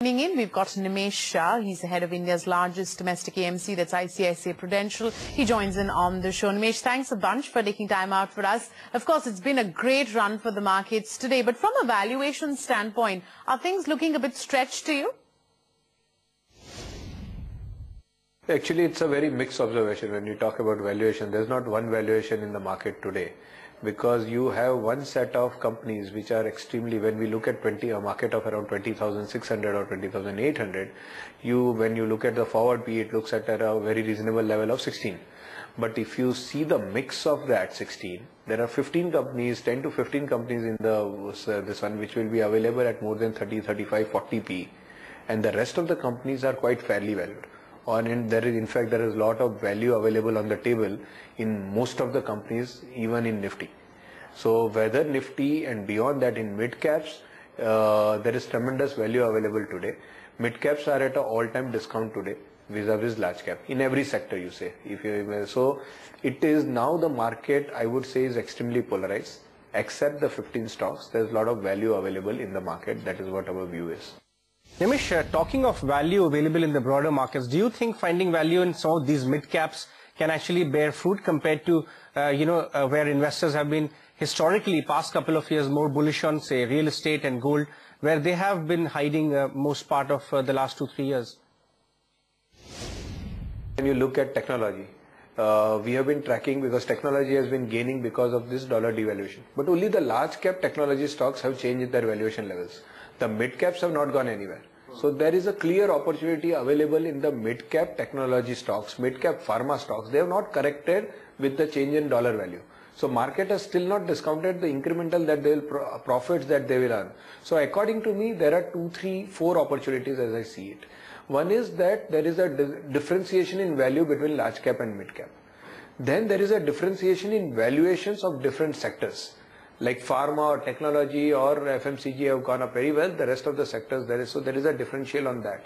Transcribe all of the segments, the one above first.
Joining in, we've got Nimesh Shah. He's the head of India's largest domestic AMC, that's ICICI Prudential. He joins in on the show. Nimesh, thanks a bunch for taking time out for us. Of course, it's been a great run for the markets today, but from a valuation standpoint, are things looking a bit stretched to you? Actually, it's a very mixed observation when you talk about valuation. There's not one valuation in the market today, because you have one set of companies which are extremely, when we look at a market of around 20,600 or 20,800, when you look at the forward P, it looks at a very reasonable level of 16. But if you see the mix of that 16, there are 15 companies, 10 to 15 companies in this one which will be available at more than 30, 35, 40 P, and the rest of the companies are quite fairly valued. In fact, there is a lot of value available on the table in most of the companies, even in Nifty. So whether Nifty and beyond that in mid caps, there is tremendous value available today. Mid caps are at an all-time discount today vis-a-vis large cap in every sector, you say. So it is now the market, I would say, is extremely polarized. Except the 15 stocks, there is a lot of value available in the market. That is what our view is. Nimesh, talking of value available in the broader markets, do you think finding value in some of these mid-caps can actually bear fruit compared to, where investors have been historically, past couple of years, more bullish on, say, real estate and gold, where they have been hiding most part of the last 2-3 years? When you look at technology, we have been tracking because technology has been gaining because of this dollar devaluation. But only the large cap technology stocks have changed their valuation levels. The mid caps have not gone anywhere. So there is a clear opportunity available in the mid cap technology stocks, mid cap pharma stocks. They have not corrected with the change in dollar value. So market has still not discounted the incremental that they will profits that they will earn. So according to me, there are 2, 3, 4 opportunities as I see it. One is that there is a differentiation in value between large cap and mid cap. Then there is a differentiation in valuations of different sectors. Like pharma or technology or FMCG have gone up very well. The rest of the sectors there is a differential on that.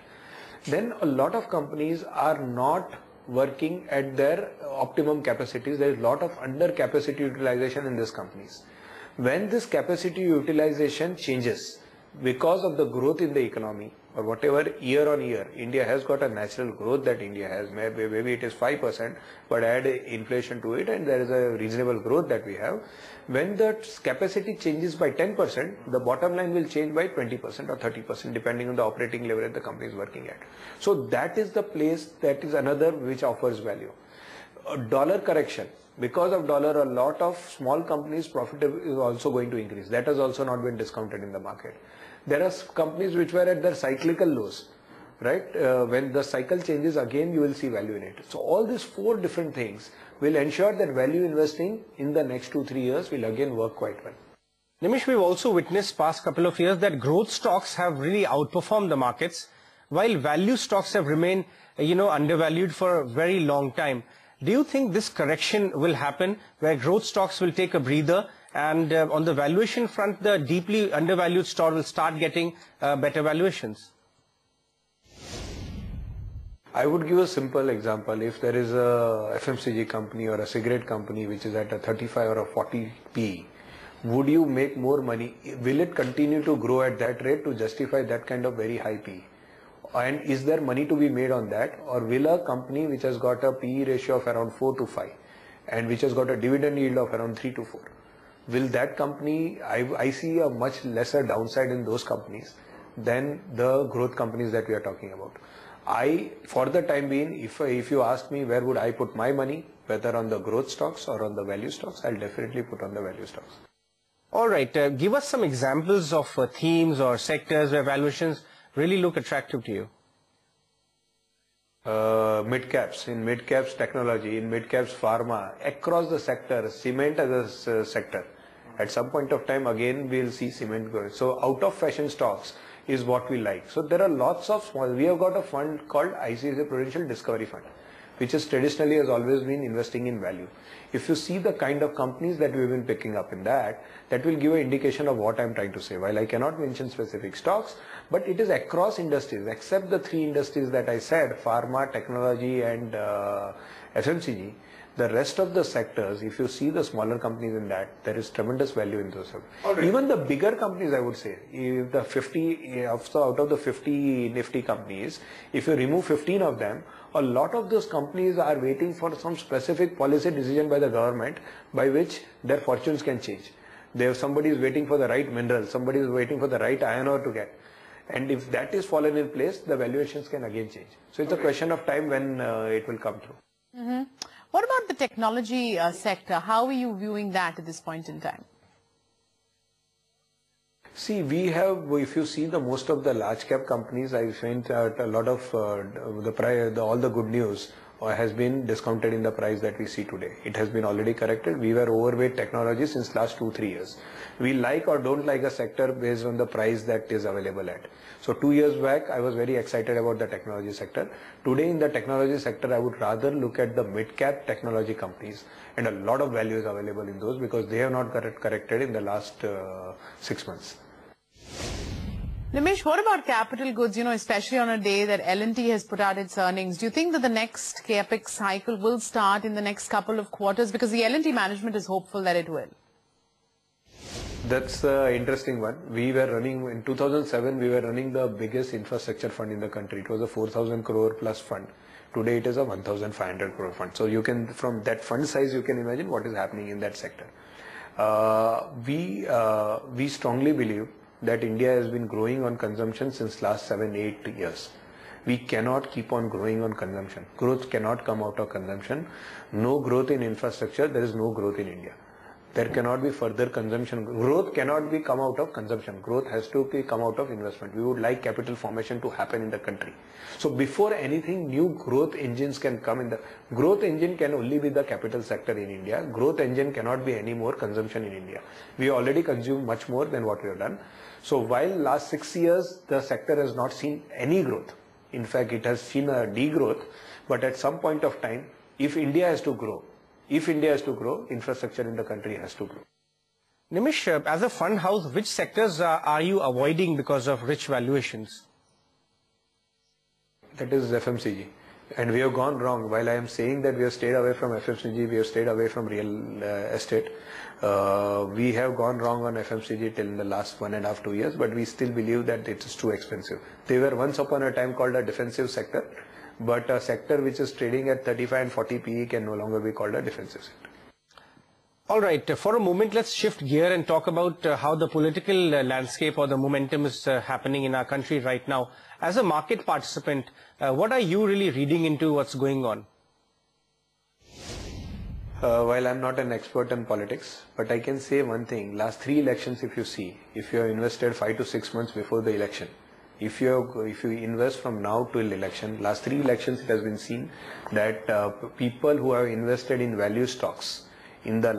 Then a lot of companies are not working at their optimum capacities. There is a lot of under capacity utilization in these companies. When this capacity utilization changes because of the growth in the economy or whatever, year on year, India has got a natural growth that India has. Maybe it is 5%, but add inflation to it and there is a reasonable growth that we have. When the capacity changes by 10%, the bottom line will change by 20% or 30% depending on the operating leverage the company is working at. So that is the place, that is another which offers value. A dollar correction. Because of dollar, a lot of small companies' profit is also going to increase. That has also not been discounted in the market. There are companies which were at their cyclical lows, right? When the cycle changes again, you will see value in it. So all these 4 different things will ensure that value investing in the next 2-3 years will again work quite well. Nimesh, we've also witnessed past couple of years that growth stocks have really outperformed the markets, while value stocks have remained, undervalued for a very long time. Do you think this correction will happen where growth stocks will take a breather and on the valuation front, the deeply undervalued stock will start getting better valuations? I would give a simple example. If there is a FMCG company or a cigarette company which is at a 35 or a 40 P, would you make more money? Will it continue to grow at that rate to justify that kind of very high P? And is there money to be made on that? Or will a company which has got a PE ratio of around 4 to 5 and which has got a dividend yield of around 3 to 4, will that company, I see a much lesser downside in those companies than the growth companies that we are talking about. For the time being, if you ask me where would I put my money, whether on the growth stocks or on the value stocks, I'll definitely put on the value stocks. All right, give us some examples of themes or sectors where valuations really look attractive to you. Mid-caps, in mid-caps technology, in mid-caps pharma, across the sector, cement as a sector. At some point of time, again, we'll see cement growing. So out of fashion stocks is what we like. So there are lots of small, we have got a fund called ICICI Prudential Discovery Fund, which is traditionally has always been investing in value. If you see the kind of companies that we've been picking up in that will give an indication of what I'm trying to say. While I cannot mention specific stocks, but it is across industries, except the 3 industries that I said, pharma, technology and FMCG. The rest of the sectors, if you see the smaller companies in that, there is tremendous value in those. Right. Even the bigger companies, I would say, if the 50 out of the 50 nifty companies, if you remove 15 of them, a lot of those companies are waiting for some specific policy decision by the government by which their fortunes can change. Somebody is waiting for the right mineral, somebody is waiting for the right iron ore to get. And if that is fallen in place, the valuations can again change. So it's a question of time when it will come through. Mm-hmm. What about the technology sector? How are you viewing that at this point in time? See, we have, if you see the most of the large cap companies, I find that a lot of all the good news has been discounted in the price that we see today. It has been already corrected. We were overweight technology since last 2-3 years. We like or don't like a sector based on the price that is available at. So 2 years back, I was very excited about the technology sector. Today in the technology sector, I would rather look at the mid-cap technology companies, and a lot of value is available in those because they have not corrected in the last 6 months. Nimish, what about capital goods, especially on a day that L&T has put out its earnings? Do you think that the next CapEx cycle will start in the next couple of quarters? Because the L&T management is hopeful that it will. That's an interesting one. We were running, in 2007, we were running the biggest infrastructure fund in the country. It was a 4,000 crore plus fund. Today it is a 1,500 crore fund. So you can, from that fund size, you can imagine what is happening in that sector. We strongly believe that India has been growing on consumption since last 7-8 years. We cannot keep on growing on consumption. Growth cannot come out of consumption. No growth in infrastructure, there is no growth in India. There cannot be further consumption. Growth cannot be come out of consumption. Growth has to come out of investment. We would like capital formation to happen in the country. So before anything, new growth engines can come in. The growth engine can only be the capital sector in India. Growth engine cannot be any more consumption in India. We already consume much more than what we have done. So while last 6 years, the sector has not seen any growth. In fact, it has seen a degrowth. But at some point of time, if India has to grow, infrastructure in the country has to grow. Nimish, as a fund house, which sectors are you avoiding because of rich valuations? That is FMCG. And we have gone wrong. While I am saying that we have stayed away from FMCG, we have stayed away from real estate. We have gone wrong on FMCG till the last 1.5 to 2 years, but we still believe that it is too expensive. They were once upon a time called a defensive sector, but a sector which is trading at 35 and 40 PE can no longer be called a defensive sector. All right, for a moment, let's shift gear and talk about how the political landscape or the momentum is happening in our country right now. As a market participant, what are you really reading into what's going on? While I'm not an expert in politics, but I can say one thing. Last 3 elections, if you see, if you have invested 5 to 6 months before the election, if you invest from now till election, last 3 elections, it has been seen that people who have invested in value stocks in the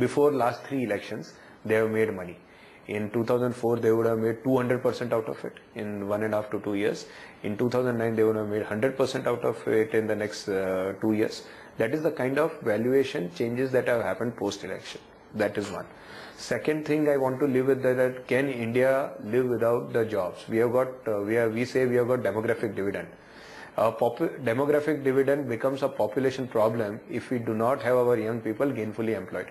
before last 3 elections, they have made money. In 2004, they would have made 200% out of it in 1.5 to 2 years. In 2009, they would have made 100% out of it in the next 2 years. That is the kind of valuation changes that have happened post-election. That is one. Second thing I want to live with that can India live without the jobs? We have got, we say we have got demographic dividend. Demographic dividend becomes a population problem if we do not have our young people gainfully employed.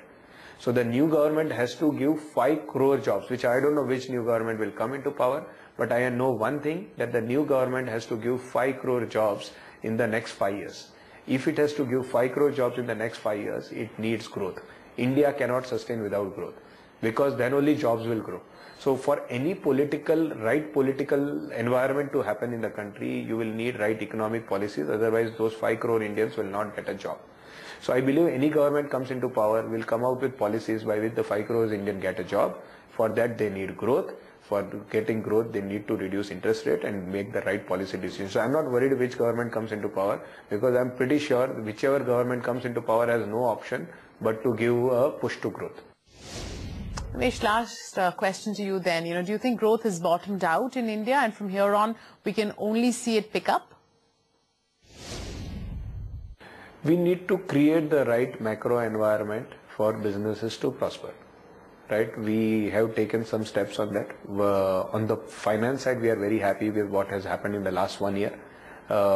So the new government has to give 5 crore jobs, which I don't know which new government will come into power, but I know one thing, that the new government has to give 5 crore jobs in the next 5 years. If it has to give 5 crore jobs in the next 5 years, it needs growth. India cannot sustain without growth, because then only jobs will grow. So for any right political environment to happen in the country, you will need right economic policies, otherwise those 5 crore Indians will not get a job. So I believe any government comes into power will come out with policies by which the 5 crores Indian get a job. For that they need growth. For getting growth, they need to reduce interest rate and make the right policy decisions. So I'm not worried which government comes into power, because I'm pretty sure whichever government comes into power has no option but to give a push to growth. Ramesh, last question to you then. Do you think growth has bottomed out in India and from here on we can only see it pick up? We need to create the right macro environment for businesses to prosper. Right? We have taken some steps on that. On the finance side, we are very happy with what has happened in the last 1 year.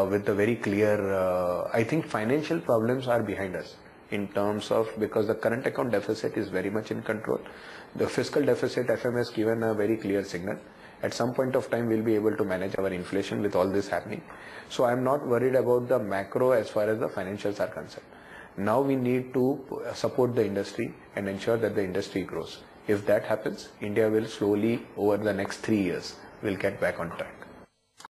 with the very clear, I think financial problems are behind us in terms of, because the current account deficit is very much in control. The fiscal deficit, FM has given a very clear signal. At some point of time, we'll be able to manage our inflation with all this happening. So I'm not worried about the macro as far as the financials are concerned. Now we need to support the industry and ensure that the industry grows. If that happens, India will slowly, over the next 3 years, will get back on track.